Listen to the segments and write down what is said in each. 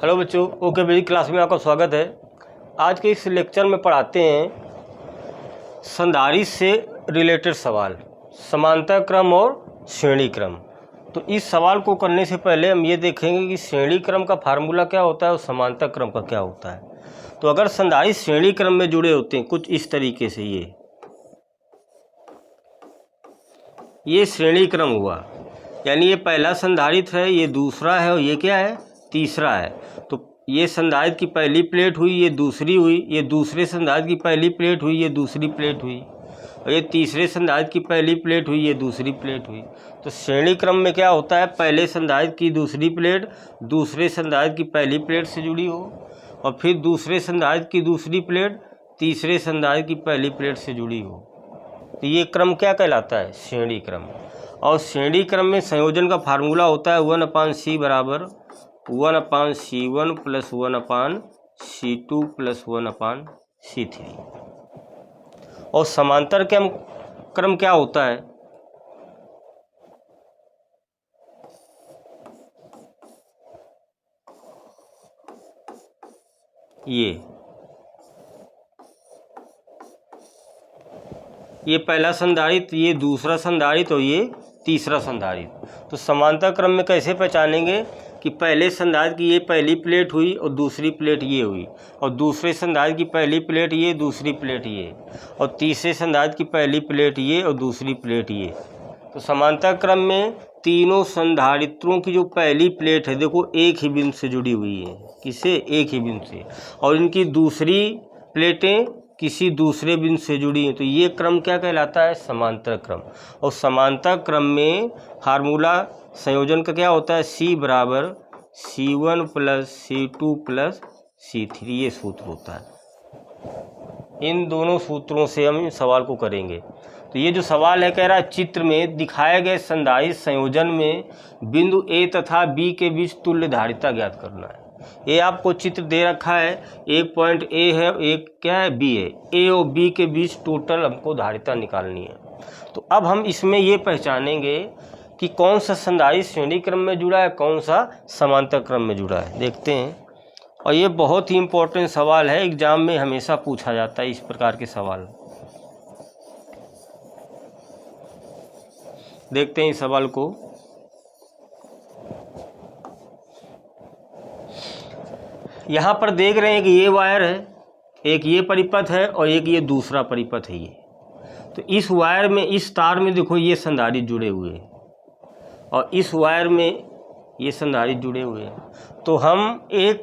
Hello बच्चों, okay मेरी class में आपका स्वागत है। आज के इस लेक्चर में पढ़ाते हैं संधारित्र से रिलेटेड सवाल, समांतर क्रम और श्रेणी क्रम। तो इस सवाल को करने से पहले हम ये देखेंगे कि श्रेणी क्रम का फार्मूला क्या होता है और समांतर क्रम का क्या होता है। तो अगर संधारित्र श्रेणी क्रम में जुड़े होते हैं कुछ इस तरीके से, ये श्रेणी क्रम हुआ, यानी ये पहला संधारित्र है, ये दूसरा है और ये क्या है, तीसरा है। तो ये संधारित्र की पहली प्लेट हुई, ये दूसरी हुई, ये दूसरे संधारित्र की पहली प्लेट हुई, ये दूसरी प्लेट हुई, और ये तीसरे संधारित्र की पहली प्लेट हुई, ये दूसरी प्लेट हुई। तो श्रेणी क्रम में क्या होता है, पहले संधारित्र की दूसरी प्लेट दूसरे संधारित्र की पहली प्लेट से जुड़ी हो, और फिर दूसरे संधारित्र की दूसरी प्लेट तीसरे संधारित्र की पहली प्लेट से जुड़ी हो। तो ये क्रम क्या कहलाता है, श्रेणी क्रम। और श्रेणी क्रम में संयोजन का फार्मूला होता है 1/c बराबर 1/c1 plus 1/c2 plus 1/c3। और समांतर क्रम क्या होता है, ये पहला संधारित्र, ये दूसरा संधारित्र और ये तीसरा संधारित्र। तो समांतर क्रम में कैसे पहचानेंगे कि पहले संधारित्र की ये पहली प्लेट हुई और दूसरी प्लेट ये हुई, और दूसरे संधारित्र की पहली प्लेट ये, दूसरी प्लेट ये, और तीसरे संधारित्र की पहली प्लेट ये और दूसरी प्लेट ये। तो समांतर क्रम में तीनों संधारित्रों की जो पहली प्लेट है, देखो एक ही बिंदु से जुड़ी हुई है, किससे, एक ही बिंदु से, और इनकी दूसरी प्लेटें किसी दूसरे बिंदु से जुड़ी हैं। तो ये क्रम क्या कहलाता है, समांतर क्रम। और समांतर क्रम में फार्मूला संयोजन का क्या होता है, c बराबर c1 plus c2 plus c3, ये सूत्र होता है। इन दोनों सूत्रों से हम इस सवाल को करेंगे। तो ये जो सवाल है, कह रहा है चित्र में दिखाए गए संधारित्र संयोजन में बिंदु a तथा b के बीच तुल्य धारिता ज्ञात करना है। ये आपको चित्र दे रखा है, एक पॉइंट A है, एक क्या है, B है। A और B के बीच टोटल हमको धारिता निकालनी है। तो अब हम इसमें ये पहचानेंगे कि कौन सा संधारित्र श्रेणी क्रम में जुड़ा है, कौन सा समांतर क्रम में जुड़ा है, देखते हैं। और ये बहुत ही इम्पोर्टेंट सवाल है, एग्जाम में हमेशा पूछा जाता है इस प्रकार के सवाल। देखते हैं इस सवाल को। यहाँ पर देख रहे हैं कि ये वायर है, एक ये परिपथ है और एक ये दूसरा परिपथ है। ये तो इस वायर में, इस तार में देखो ये संधारित्र जुड़े हुए हैं, और इस वायर में ये संधारित्र जुड़े हुए हैं। तो हम एक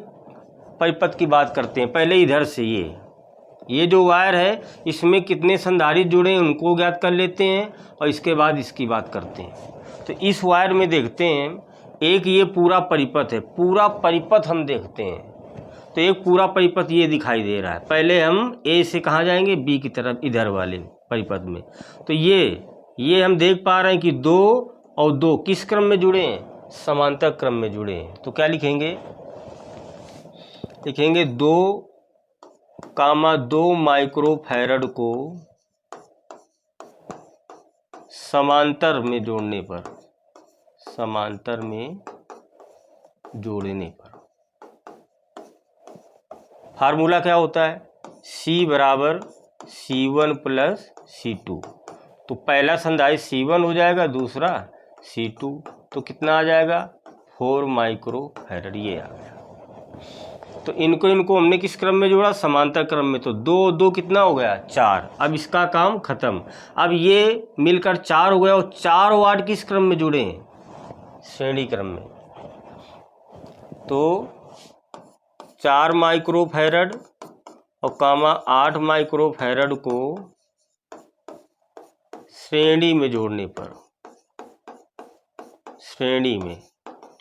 परिपथ की बात करते हैं पहले। इधर से ये जो वायर है, इसमें कितने संधारित्र जुड़े हैं उनको ज्ञात कर लेते हैं, और इसके बाद इसकी बात करते हैं। तो इस वायर में देखते हैं, एक ये पूरा परिपथ है, पूरा परिपथ हम देखते हैं। तो एक पूरा परिपथ ये दिखाई दे रहा है। पहले हम A से कहाँ जाएंगे, B की तरफ, इधर वाले परिपथ में। तो ये हम देख पा रहे हैं कि 2 और 2 किस क्रम में जुड़े हैं, समांतर क्रम में जुड़े हैं। तो क्या लिखेंगे, 2,2 माइक्रोफैरड को समांतर में जोड़ने पर फार्मूला क्या होता है, c बराबर c1 प्लस c2। तो पहला संधारित्र c1 हो जाएगा, दूसरा c2, तो कितना आ जाएगा, 4 माइक्रोफैरड, ये आ गया। तो इनको हमने किस क्रम में जोड़ा, समांतर क्रम में। तो 2 कितना हो गया, 4। अब इसका काम खत्म। अब ये मिलकर 4 हो गया, और 4 वाट किस क्रम में जुड़े हैं, श्रेणी क्रम में। तो 4 माइक्रोफैरड और 8 माइक्रोफैरड को श्रेणी में जोड़ने पर, श्रेणी में,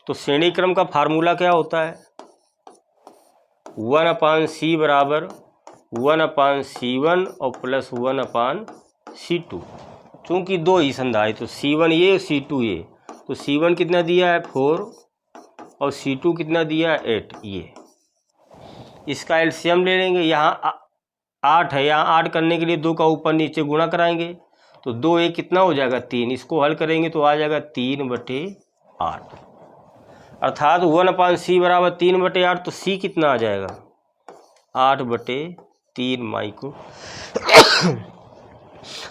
तो श्रेणी क्रम का फार्मूला क्या होता है, 1/c बराबर 1/c1 और प्लस 1/c2। चूँकि 2 ही संधारित्र, तो c1 ये और c2 ये, तो c1 कितना दिया है, 4, और c2 कितना दिया है, 8। ये इसका एलसीएम ले लेंगे, यहाँ 8 है, यहाँ 8 करने के लिए 2 का ऊपर नीचे गुणा कराएंगे, तो 2 कितना हो जाएगा, 3। इसको हल करेंगे तो आ जाएगा 3/8। अर्थात 1/c बराबर 3/8, तो c कितना आ जाएगा 8/3 माइक्रो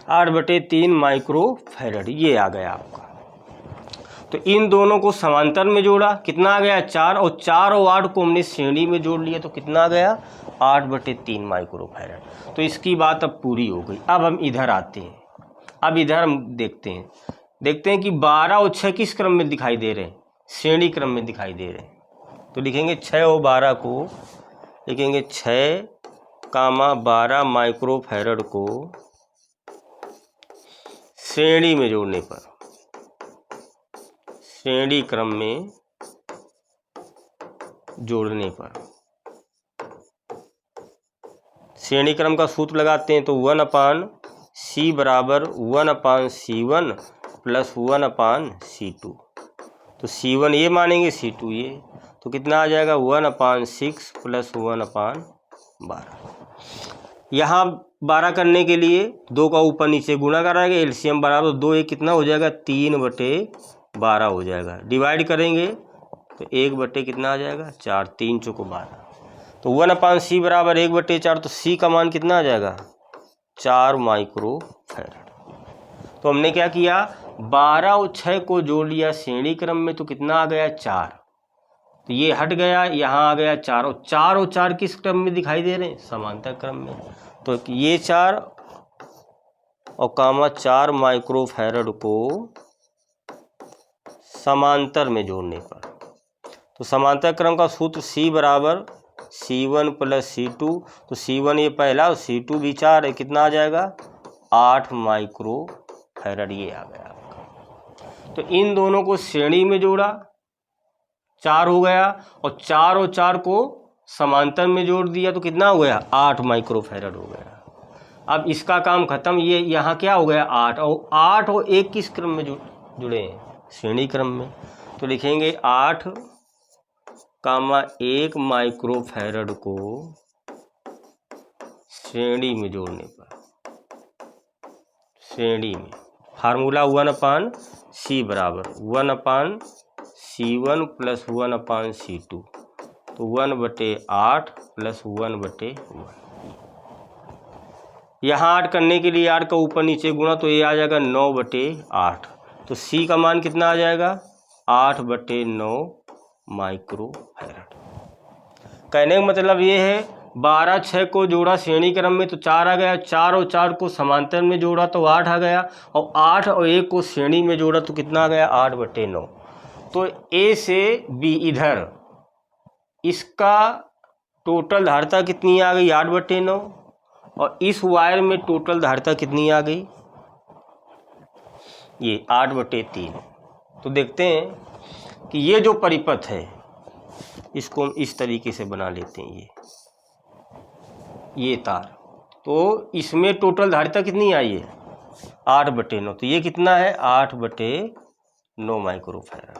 8/3 माइक्रो फैरड, ये आ गया आपका। तो इन दोनों को समांतर में जोड़ा, कितना आ गया 4, और 4 और 8 को हमने श्रेणी में जोड़ लिया, तो कितना आ गया 8/3 माइक्रो फैरड। तो इसकी बात अब पूरी हो गई। अब हम इधर आते हैं, अब इधर हम देखते हैं कि 12 और 6 किस क्रम में दिखाई दे रहे हैं, श्रेणी क्रम में दिखाई दे रहे हैं। तो लिखेंगे 6 और 12 को, लिखेंगे 6, 12 माइक्रो फैरड को श्रेणी में जोड़ने पर, श्रेणी क्रम में जोड़ने पर, श्रेणी क्रम का सूत्र लगाते हैं। तो 1/c बराबर 1/c1 प्लस 1/c2। तो c1 ये मानेंगे, c2 ये, तो कितना आ जाएगा 1/6 प्लस 1/12। यहाँ 12 करने के लिए 2 का ऊपर नीचे गुणा कराएंगे, एलसीएम बराबर 2, एक कितना हो जाएगा 3/12 हो जाएगा। डिवाइड करेंगे तो 1 कितना आ जाएगा 4, 3 चौको 12। तो 1/c बराबर 1/4, तो c का मान कितना आ जाएगा 4 माइक्रो फैरड। तो हमने क्या किया, 12 और 6 को जोड़ लिया श्रेणी क्रम में, तो कितना आ गया 4, तो ये हट गया, यहाँ आ गया 4, और 4 किस क्रम में दिखाई दे रहे हैं, समांतर क्रम में। तो ये 4 और 4 माइक्रो फैरड को समांतर में जोड़ने पर, तो समांतर क्रम का सूत्र c बराबर c1 प्लस c2। तो c1 ये पहला और c2 भी 4 है, कितना आ जाएगा 8 माइक्रो फैरड, ये आ गया आपका। तो इन दोनों को श्रेणी में जोड़ा, 4 हो गया, और 4 को समांतर में जोड़ दिया, तो कितना हो गया 8 माइक्रो फैरड हो गया। अब इसका काम खत्म, ये यहाँ क्या हो गया 8, और 8 और 1 किस क्रम में जुड़े हैं, श्रेणी क्रम में। तो लिखेंगे 8, 1 माइक्रो फैरड को श्रेणी में जोड़ने पर, श्रेणी में फार्मूला 1/c बराबर 1/c1 प्लस 1/c2, तो 1/8 प्लस 1/1। यहाँ 8 करने के लिए 8 का ऊपर नीचे गुणा, तो ये आ जाएगा 9/8। तो c का मान कितना आ जाएगा 8/9 माइक्रो फैरड। कहने का मतलब ये है 12 6 को जोड़ा श्रेणी क्रम में, तो 4 आ गया, 4 और 4 को समांतर में जोड़ा तो 8 आ गया, और 8 और 1 को श्रेणी में जोड़ा तो कितना आ गया 8/9। तो ए से बी इधर, इसका टोटल धारिता कितनी आ गई 8/9, और इस वायर में टोटल धारिता कितनी आ गई ये 8/3। तो देखते हैं कि ये जो परिपथ है इसको हम इस तरीके से बना लेते हैं, ये तार, तो इसमें टोटल धारिता कितनी आई है 8/9, तो ये कितना है 8/9 माइक्रो फैरड।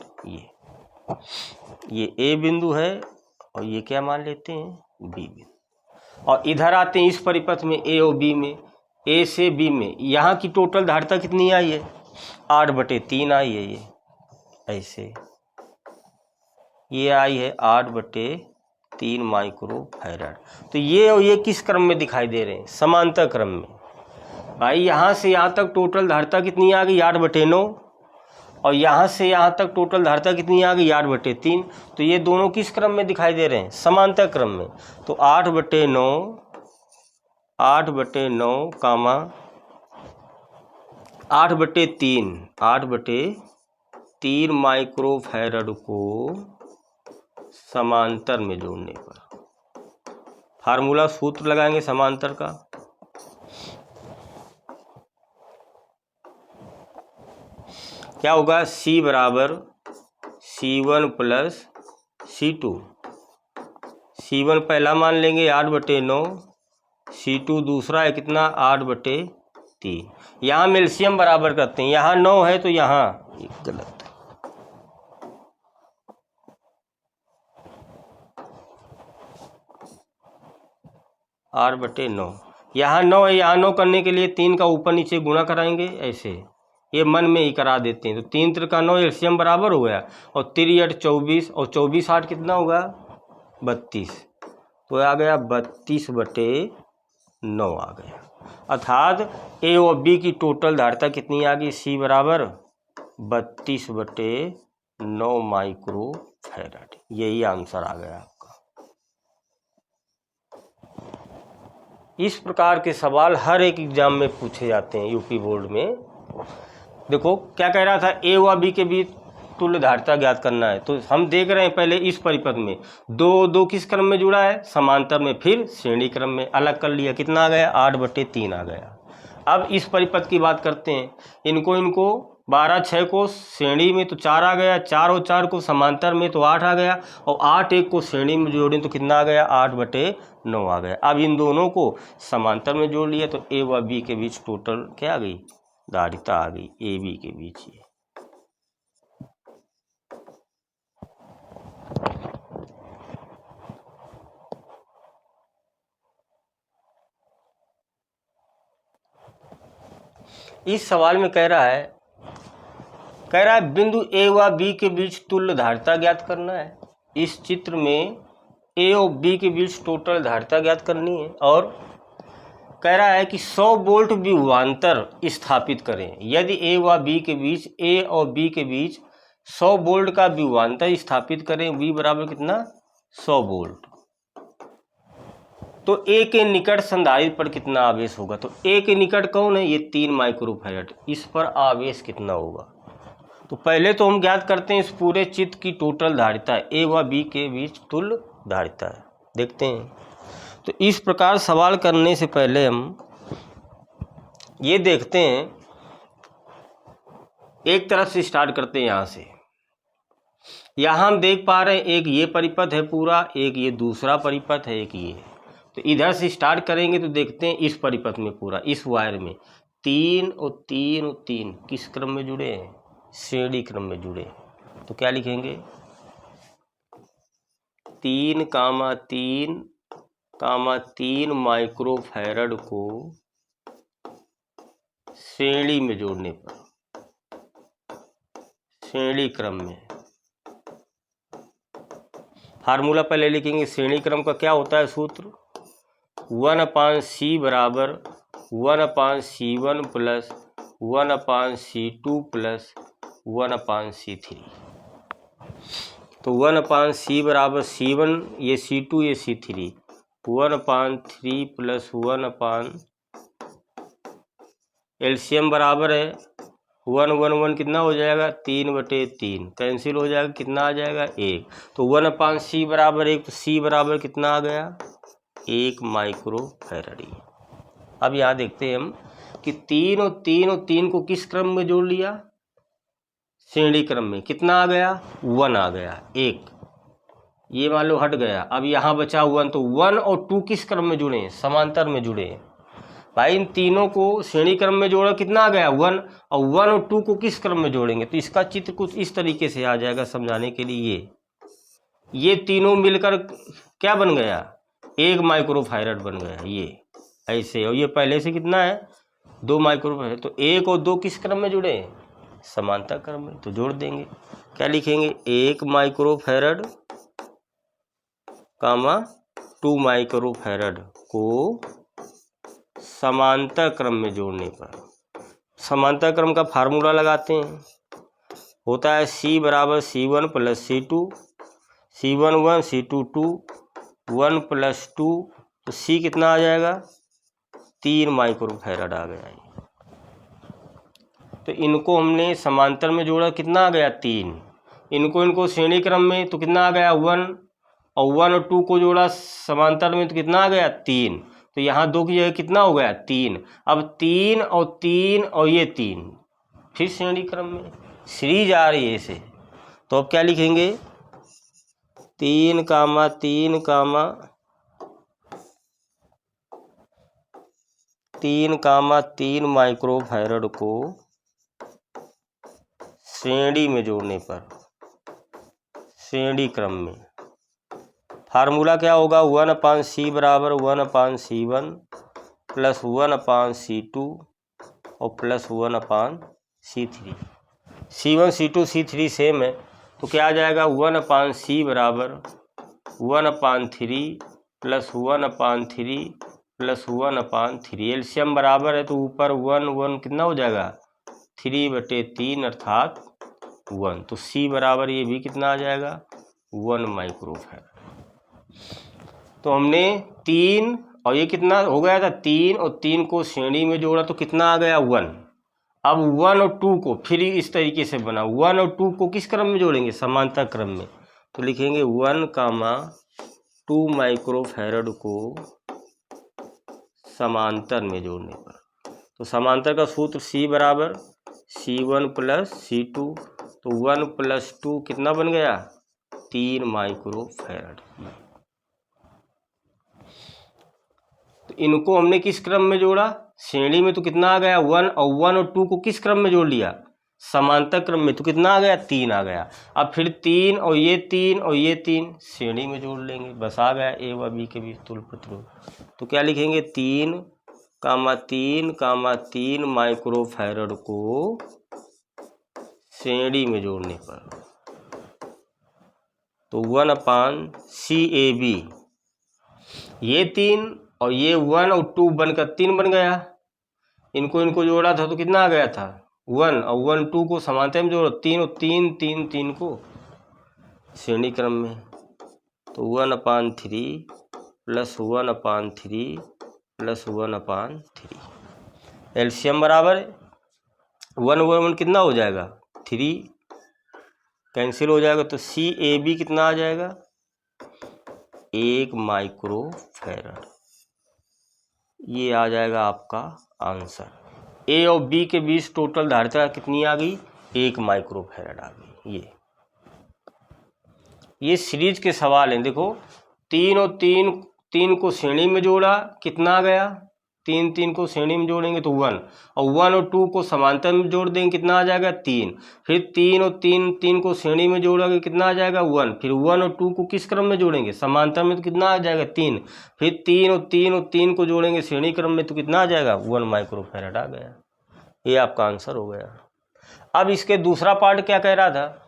ये ए बिंदु है, और ये क्या मान लेते हैं बी बिंदु। और इधर आते हैं इस परिपथ में ए और बी में, ए से बी में, यहाँ की टोटल धारिता कितनी आई है 8/3 आई है, ये ऐसे ये आई है 8/3 माइक्रो फैरड। तो ये और ये किस क्रम में दिखाई दे रहे हैं, समांतर क्रम में। भाई यहाँ से यहाँ तक टोटल धारिता कितनी आ गई 8/9, और यहाँ से यहाँ तक टोटल धारिता कितनी आ गई 8/3। तो ये दोनों किस क्रम में दिखाई दे रहे हैं, समांतर क्रम में। तो 8/9 8/3 माइक्रो फैरड को समांतर में जोड़ने पर, फार्मूला सूत्र लगाएंगे समांतर का। क्या होगा c बराबर c1 प्लस c2। c1 पहला मान लेंगे 8/9, c2 दूसरा है कितना 8/3। यहाँ एलसीएम बराबर करते हैं, यहाँ 9 है तो यहाँ गलत, यहाँ 9 है, यहाँ 9 करने के लिए 3 का ऊपर नीचे गुणा कराएंगे ऐसे, ये मन में ही करा देते हैं। तो 3 त्रिका 9 एलसीएम बराबर हो गया, और 3 8 24, और 24 8 कितना होगा 32, तो आ गया 32/9 आ गया। अर्थात ए और बी की टोटल धारिता कितनी आ गई, सी बराबर 32/9 माइक्रो फैराड। यही आंसर आ गया आपका। इस प्रकार के सवाल हर एक एग्जाम में पूछे जाते हैं यूपी बोर्ड में। देखो क्या कह रहा था, ए व बी के बीच तुल्य धारिता ज्ञात करना है। तो हम देख रहे हैं पहले इस परिपथ में दो किस क्रम में जुड़ा है, समांतर में, फिर श्रेणी क्रम में। अलग कर लिया, कितना आ गया 8/3 आ गया। अब इस परिपथ की बात करते हैं। इनको 12 6 को श्रेणी में तो 4 आ गया, 4 और 4 को समांतर में तो 8 आ गया, और 8 1 को श्रेणी में जोड़ें तो कितना आ गया 8/9 आ गया। अब इन दोनों को समांतर में जोड़ लिया तो ए व बी के बीच टोटल क्या आ गई, धारिता आ गई ए बी के बीच। ये इस सवाल में कह रहा है बिंदु ए व बी के बीच तुल्य धारिता ज्ञात करना है। इस चित्र में ए और बी के बीच टोटल धारिता ज्ञात करनी है, और कह रहा है कि 100 वोल्ट विभवांतर स्थापित करें। यदि ए व बी के बीच, ए और बी के बीच 100 वोल्ट का विभवांतर स्थापित करें, वी बराबर कितना 100 वोल्ट, तो ए के निकट संधारित्र पर कितना आवेश होगा। तो ए के निकट कौन है, ये 3 माइक्रोफैराड, इस पर आवेश कितना होगा। तो पहले तो हम ज्ञात करते हैं इस पूरे चित्र की टोटल धारिता, ए व बी के बीच तुल्य धारिता है। देखते हैं। तो इस प्रकार सवाल करने से पहले हम ये देखते हैं, एक तरफ से स्टार्ट करते हैं। यहाँ से यहाँ हम देख पा रहे हैं एक ये परिपथ है पूरा, एक ये दूसरा परिपथ है, एक ये। तो इधर से स्टार्ट करेंगे तो देखते हैं इस परिपथ में पूरा, इस वायर में 3 और 3 और 3 किस क्रम में जुड़े हैं, श्रेणी क्रम में जुड़े। तो क्या लिखेंगे 3,3,3 माइक्रोफैराड को श्रेणी में जोड़ने पर, श्रेणी क्रम में। फार्मूला पहले लिखेंगे। श्रेणी क्रम का क्या होता है सूत्र, 1/C बराबर 1/C1 plus 1/C2 plus 1/C3। तो 1/C बराबर C1, ये C2, ये C3, 1/3 प्लस 1 एलसीएम बराबर है 1 1 1 कितना हो जाएगा 3/3, कैंसिल हो जाएगा, कितना आ जाएगा 1। तो 1/C बराबर 1, तो C बराबर कितना आ गया 1 माइक्रोफैराड। अब यहाँ देखते हैं हम कि 3 और 3 और 3 को किस क्रम में जोड़ लिया, श्रेणी क्रम में। कितना आ गया 1 आ गया, 1 ये मान लो हट गया। अब यहाँ बचा 1, तो 1 और 2 किस क्रम में जुड़े, समांतर में जुड़े। भाई इन तीनों को श्रेणी क्रम में जोड़ा, कितना आ गया 1, और 1 और 2 को किस क्रम में जोड़ेंगे। तो इसका चित्र कुछ इस तरीके से आ जाएगा समझाने के लिए। ये तीनों मिलकर क्या बन गया 1 माइक्रोफैराड बन गया, ये ऐसे। और ये पहले से कितना है 2 माइक्रोफैराड। तो 1 और 2 किस क्रम में जुड़े, समांतर क्रम में। तो जोड़ देंगे, क्या लिखेंगे 1 माइक्रोफैराड कामा 2 माइक्रोफैराड को समांतर क्रम में जोड़ने पर। समांतर क्रम का फार्मूला लगाते हैं, होता है C बराबर C1 plus C2, C1 1 C2 2, 1 plus 2, तो C कितना आ जाएगा 3 माइक्रोफैराड आ गया। तो इनको हमने समांतर में जोड़ा, कितना आ गया 3। इनको श्रेणी क्रम में तो कितना आ गया 1, और 1 और 2 को जोड़ा समांतर में तो कितना आ गया 3। तो यहाँ 2 की जगह कितना हो गया 3। अब 3 और 3 और ये 3 फिर श्रेणी क्रम में, सीरीज आ रही है इसे। तो अब क्या लिखेंगे 3,3 माइक्रोफैराड को श्रेणी में जोड़ने पर, श्रेणी क्रम में। फार्मूला क्या होगा 1/C बराबर 1/C1 प्लस 1/C2 और plus 1/C3। C3, C1 C2 C3 same है, तो क्या आ जाएगा 1/C बराबर 1/3 प्लस 1/3 प्लस 1/3। एलसीएम बराबर है तो ऊपर 1 कितना हो जाएगा 3/3 अर्थात 1। तो C बराबर ये भी कितना आ जाएगा 1 माइक्रोफैराड। तो हमने 3 और ये कितना हो गया था 3 और 3 को श्रेणी में जोड़ा तो कितना आ गया 1। अब 1 और 2 को फिर इस तरीके से बना, 1 और 2 को किस क्रम में जोड़ेंगे समांतर क्रम में, तो लिखेंगे 1, 2 माइक्रोफैराड को समांतर में जोड़ने पर। तो समांतर का सूत्र C बराबर C1 प्लस C2, तो 1 प्लस 2 कितना बन गया 3 माइक्रोफैराड। तो इनको हमने किस क्रम में जोड़ा श्रेणी में, तो कितना आ गया 1, और 1 और 2 को किस क्रम में जोड़ लिया समांतर क्रम में, तो कितना आ गया 3 आ गया। अब फिर 3 और ये 3 और ये 3 श्रेणी में जोड़ लेंगे, बस आ गया ए व बी के बीच तुल्य प्रतिरोध। तो क्या लिखेंगे 3, 3, 3 माइक्रोफैराड को श्रेणी में जोड़ने पर, तो 1/CAB, ये 3 और ये 1 और 2 बनकर 3 बन गया। इनको जोड़ा था तो कितना आ गया था 1, और 1 2 को समांतर में जोड़ो 3 और 3 3 3 को श्रेणी क्रम में, तो 1/3 प्लस 1/3 प्लस 1/3। एलसीएम बराबर 1 कितना हो जाएगा 3 कैंसिल हो जाएगा, तो CAB कितना आ जाएगा 1 माइक्रोफैराड। ये आ जाएगा आपका आंसर। ए और बी के बीच टोटल धारिता कितनी आ गई 1 माइक्रोफैराड आ गई। ये सीरीज के सवाल हैं। देखो 3 और 3 को श्रेणी में जोड़ा कितना आ गया 3 को श्रेणी में जोड़ेंगे तो 1, और 1 और 2 को समांतर में जोड़ देंगे कितना आ जाएगा 3। फिर 3 और 3 को श्रेणी में जोड़ोगे कितना आ जाएगा 1। फिर 1 और 2 को किस क्रम में जोड़ेंगे समांतर में, तो कितना आ जाएगा 3। फिर 3 को जोड़ेंगे श्रेणी क्रम में तो कितना आ जाएगा 1 माइक्रोफैराड आ गया। ये आपका आंसर हो गया। अब इसके दूसरा पार्ट क्या कह रहा था,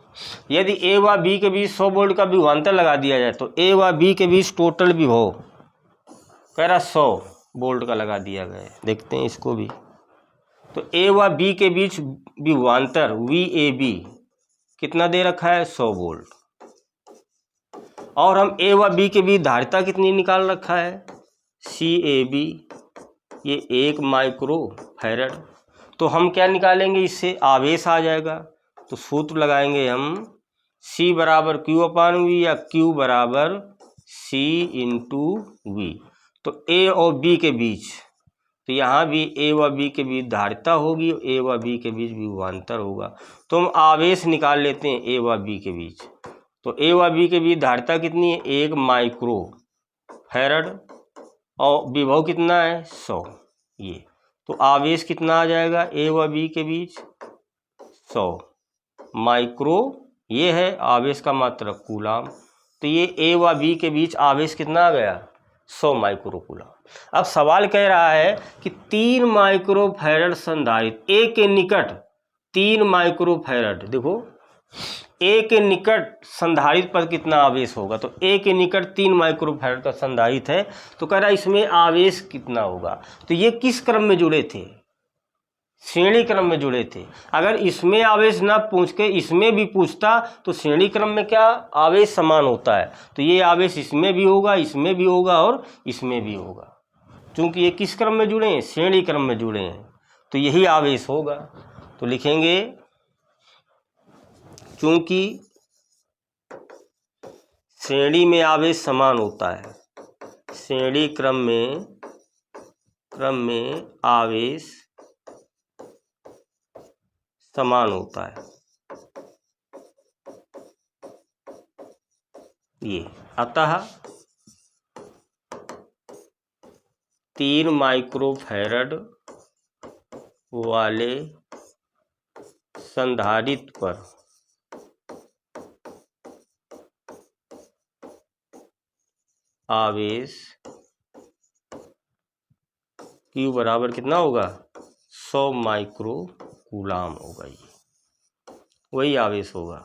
यदि ए व बी के बीच 100 वोल्ट का विभवांतर लगा दिया जाए तो ए व बी के बीच टोटल विभव कह रहा 100 वोल्ट का लगा दिया गया है। देखते हैं इसको भी, तो ए व बी के बीच विभवांतर VAB कितना दे रखा है 100 वोल्ट, और हम ए व बी के बीच धारिता कितनी निकाल रखा है CAB, ये 1 माइक्रोफैराड। तो हम क्या निकालेंगे इससे आवेश आ जाएगा, तो सूत्र लगाएंगे हम C बराबर Q/V या Q बराबर C/V। तो A और B के बीच, तो यहाँ भी A व B के बीच धारिता होगी और A व B के बीच विभवांतर होगा। तो हम आवेश निकाल लेते हैं A व B के बीच, तो A व B के बीच धारिता कितनी है 1 माइक्रोफैराड और विभव कितना है 100। ये तो आवेश कितना आ जाएगा A व B के बीच 100 माइक्रो, ये है आवेश का मात्रक कूलाम। तो ये A व B के बीच आवेश कितना आ गया 100 माइक्रो कूलाम। अब सवाल कह रहा है कि 3 माइक्रोफैराड संधारित्र A के निकट 3 माइक्रोफैराड, देखो A के निकट संधारित्र पर कितना आवेश होगा, तो A के निकट 3 माइक्रोफैराड का संधारित्र है, तो कह रहा है इसमें आवेश कितना होगा। तो ये किस क्रम में जुड़े थे श्रेणी क्रम में जुड़े थे। अगर इसमें आवेश ना पूछ के इसमें भी पूछता तो श्रेणी क्रम में क्या आवेश समान होता है, तो ये आवेश इसमें भी होगा, इसमें भी होगा और इसमें भी होगा। चूंकि ये किस क्रम में जुड़े हैं श्रेणी क्रम में जुड़े हैं, तो यही आवेश होगा। तो लिखेंगे चूंकि श्रेणी में आवेश समान होता है, श्रेणी क्रम में आवेश समान होता है, ये अतः 3 माइक्रोफैराड वाले संधारित्र पर आवेश Q बराबर कितना होगा 100 माइक्रो कूलाम होगा ये, वही आवेश होगा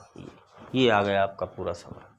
ये आ गया आपका पूरा सवाल।